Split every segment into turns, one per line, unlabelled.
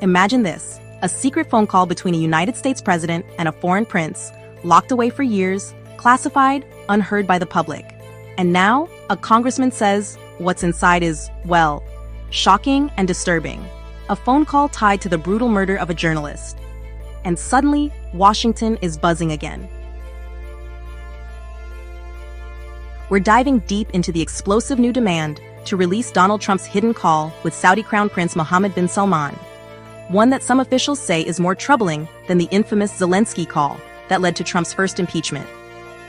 Imagine this, a secret phone call between a United States president and a foreign prince, locked away for years, classified, unheard by the public. And now, a congressman says what's inside is, well, shocking and disturbing. A phone call tied to the brutal murder of a journalist. And suddenly, Washington is buzzing again. We're diving deep into the explosive new demand to release Donald Trump's hidden call with Saudi Crown Prince Mohammed bin Salman, one that some officials say is more troubling than the infamous Zelensky call that led to Trump's first impeachment.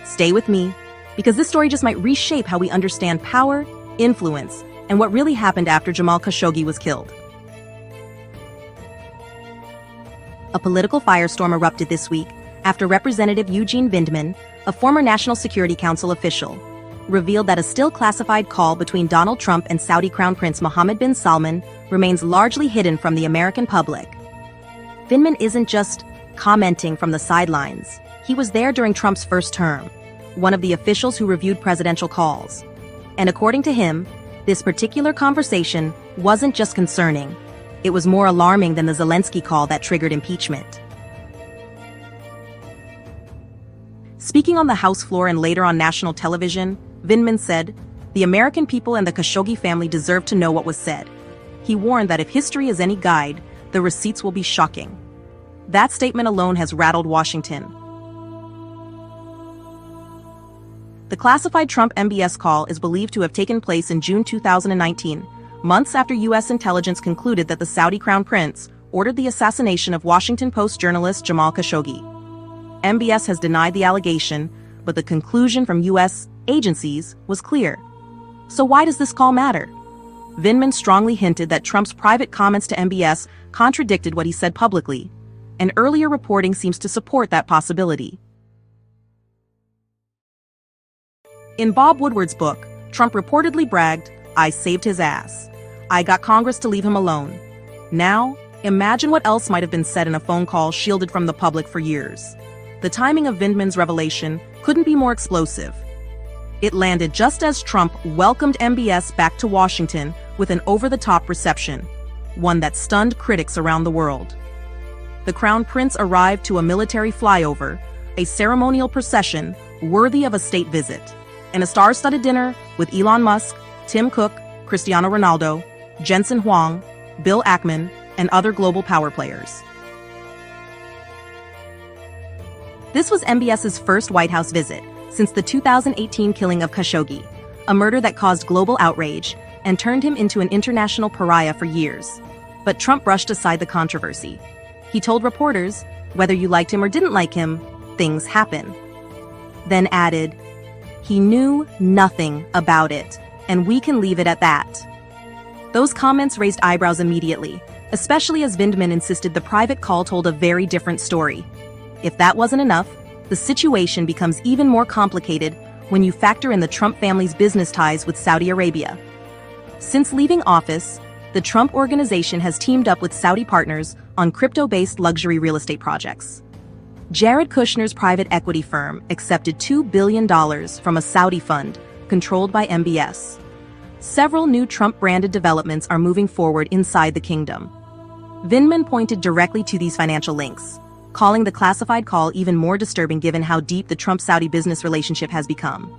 Stay with me, because this story just might reshape how we understand power, influence, and what really happened after Jamal Khashoggi was killed. A political firestorm erupted this week after Representative Eugene Vindman, a former National Security Council official, revealed that a still classified call between Donald Trump and Saudi Crown Prince Mohammed bin Salman remains largely hidden from the American public. Vindman isn't just commenting from the sidelines. He was there during Trump's first term, one of the officials who reviewed presidential calls. And according to him, this particular conversation wasn't just concerning, it was more alarming than the Zelensky call that triggered impeachment. Speaking on the House floor and later on national television, Vindman said, "The American people and the Khashoggi family deserve to know what was said." He warned that if history is any guide, the receipts will be shocking. That statement alone has rattled Washington. The classified Trump MBS call is believed to have taken place in June 2019, months after U.S. intelligence concluded that the Saudi Crown Prince ordered the assassination of Washington Post journalist Jamal Khashoggi. MBS has denied the allegation, but the conclusion from U.S. agencies was clear. So why does this call matter? Vindman strongly hinted that Trump's private comments to MBS contradicted what he said publicly, and earlier reporting seems to support that possibility. In Bob Woodward's book, Trump reportedly bragged, "I saved his ass. I got Congress to leave him alone." Now, imagine what else might have been said in a phone call shielded from the public for years. The timing of Vindman's revelation couldn't be more explosive. It landed just as Trump welcomed MBS back to Washington with an over-the-top reception, one that stunned critics around the world. The Crown Prince arrived to a military flyover, a ceremonial procession worthy of a state visit, and a star-studded dinner with Elon Musk, Tim Cook, Cristiano Ronaldo, Jensen Huang, Bill Ackman, and other global power players. This was MBS's first White House visit since the 2018 killing of Khashoggi, a murder that caused global outrage and turned him into an international pariah for years. But Trump brushed aside the controversy. He told reporters, whether you liked him or didn't like him, things happen. Then added, "He knew nothing about it, and we can leave it at that." Those comments raised eyebrows immediately, especially as Vindman insisted the private call told a very different story. If that wasn't enough, the situation becomes even more complicated when you factor in the Trump family's business ties with Saudi Arabia. Since leaving office, the Trump organization has teamed up with Saudi partners on crypto-based luxury real estate projects. Jared Kushner's private equity firm accepted $2 billion from a Saudi fund controlled by MBS. Several new Trump-branded developments are moving forward inside the kingdom. Vindman pointed directly to these financial links, calling the classified call even more disturbing given how deep the Trump-Saudi business relationship has become.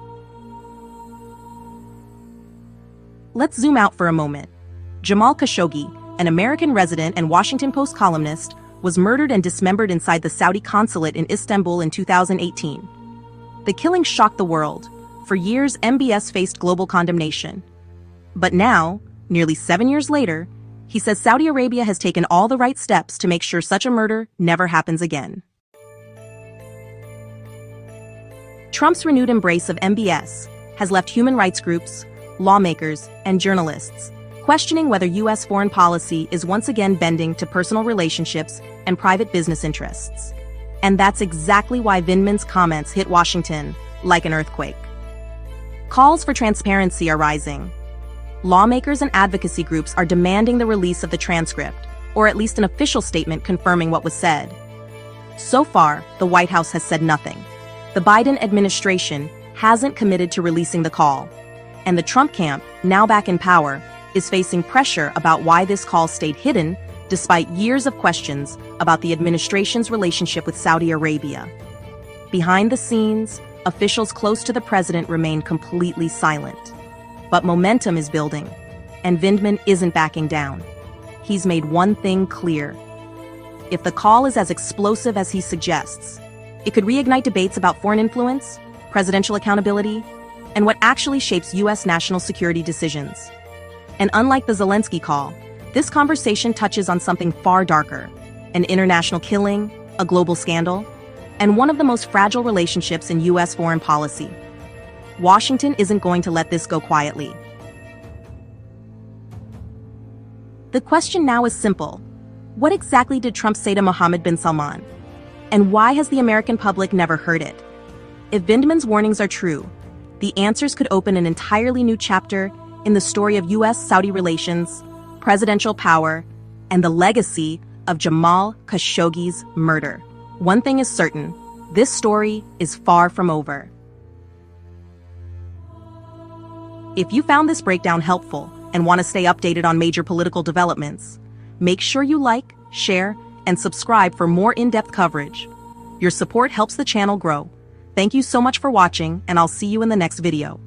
Let's zoom out for a moment. Jamal Khashoggi, an American resident and Washington Post columnist, was murdered and dismembered inside the Saudi consulate in Istanbul in 2018. The killing shocked the world. For years, MBS faced global condemnation. But now, nearly 7 years later, he says Saudi Arabia has taken all the right steps to make sure such a murder never happens again. Trump's renewed embrace of MBS has left human rights groups, lawmakers, and journalists questioning whether U.S. foreign policy is once again bending to personal relationships and private business interests. And that's exactly why Vindman's comments hit Washington like an earthquake. Calls for transparency are rising. Lawmakers and advocacy groups are demanding the release of the transcript, or at least an official statement confirming what was said. So far, the White House has said nothing. The Biden administration hasn't committed to releasing the call, and the Trump camp, now back in power, is facing pressure about why this call stayed hidden despite years of questions about the administration's relationship with Saudi Arabia. Behind the scenes, officials close to the president remain completely silent. But momentum is building, and Vindman isn't backing down. He's made one thing clear. If the call is as explosive as he suggests, it could reignite debates about foreign influence, presidential accountability, and what actually shapes U.S. national security decisions. And unlike the Zelensky call, this conversation touches on something far darker: an international killing, a global scandal, and one of the most fragile relationships in U.S. foreign policy. Washington isn't going to let this go quietly. The question now is simple. What exactly did Trump say to Mohammed bin Salman? And why has the American public never heard it? If Vindman's warnings are true, the answers could open an entirely new chapter in the story of U.S.-Saudi relations, presidential power, and the legacy of Jamal Khashoggi's murder. One thing is certain: this story is far from over. If you found this breakdown helpful and want to stay updated on major political developments, make sure you like, share, and subscribe for more in-depth coverage. Your support helps the channel grow. Thank you so much for watching, and I'll see you in the next video.